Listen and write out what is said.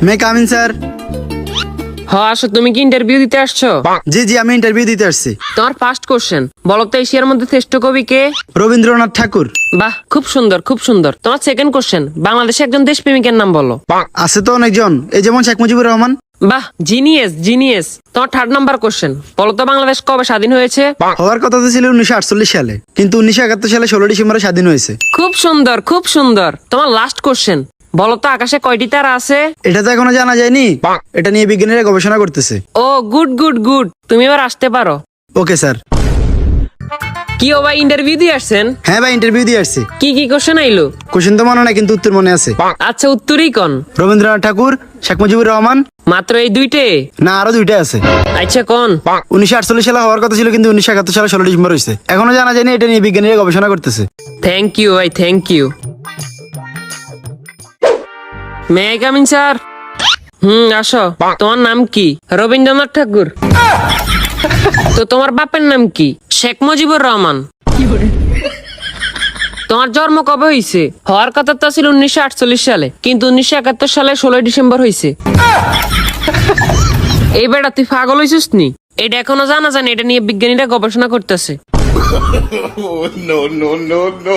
মে come in sir. আসো, তুমি কি ইন্টারভিউ দিতে আসছো? জি জি, আমি ইন্টারভিউ দিতে আসছি। তোমার ফার্স্ট কোশ্চেন, বলো তো এশিয়ার মধ্যে শ্রেষ্ঠ কবি কে? রবীন্দ্রনাথ ঠাকুর। বাহ, খুব সুন্দর খুব সুন্দর। তোমার সেকেন্ড কোশ্চেন, বাংলাদেশে একজন দেশপ্রেমিকের নাম বলো। আছে তো অনেকজন, এই যেমন শেখ মুজিবুর রহমান। বাহ, জিনিয়াস জিনিয়াস। তোমার থার্ড নাম্বার কোশ্চেন, বলো তো বাংলাদেশ কবে স্বাধীন হয়েছে? হওয়ার কথা তো ছিল 1948 সালে, কিন্তু 1971 সালে 16 ডিসেম্বরে স্বাধীন হয়েছে। খুব সুন্দর খুব সুন্দর। তোমার লাস্ট কোশ্চেন, বলো তো আকাশে কয়টি তারা আছে? এটা তো এখনো জানা যায়নি, এটা নিয়ে বিজ্ঞানীরা গবেষণা করতেছে। ও গুড গুড গুড, তুমি এবার আসতে পারো। Okay sir. কি ও ভাই, ইন্টারভিউ দিয়ে আসছেন? হ্যাঁ ভাই, ইন্টারভিউ দিয়ে আসছি। কি কি কোশ্চেন আইলো? কোশ্চেন তো মনে নাই, কিন্তু উত্তর মনে আছে। আচ্ছা, উত্তরই কোন? রবীন্দ্রনাথ ঠাকুর, শেখ মুজিবুর রহমান। মাত্র এই দুইটে? না, আরো দুইটা আছে। আচ্ছা কোন? 1948 সালে হওয়ার কথা ছিল, কিন্তু 1971 সালে 16 ডিসেম্বর হয়েছে। এখনো জানা যায়নি, এটা নিয়ে বিজ্ঞানীরা গবেষণা করতেছে। থ্যাংক ইউ ভাই, thank you. May I come in sir? আসো। তোমার নাম কি? রবীন্দ্রনাথ ঠাকুর। তো তোমার বাপের নাম কি? শেখ মুজিবুর রহমান। তোমার জন্ম কবে হয়েছে? হওয়ার কথা তো ছিল 1948 সালে, কিন্তু 1971 সালে 16 ডিসেম্বর হয়েছে। এই বেটা, তুই পাগল হয়েছিস নি? এটা এখনো জানা জানি, এটা নিয়ে বিজ্ঞানীরা গবেষণা করতেছে। no, no, no, no.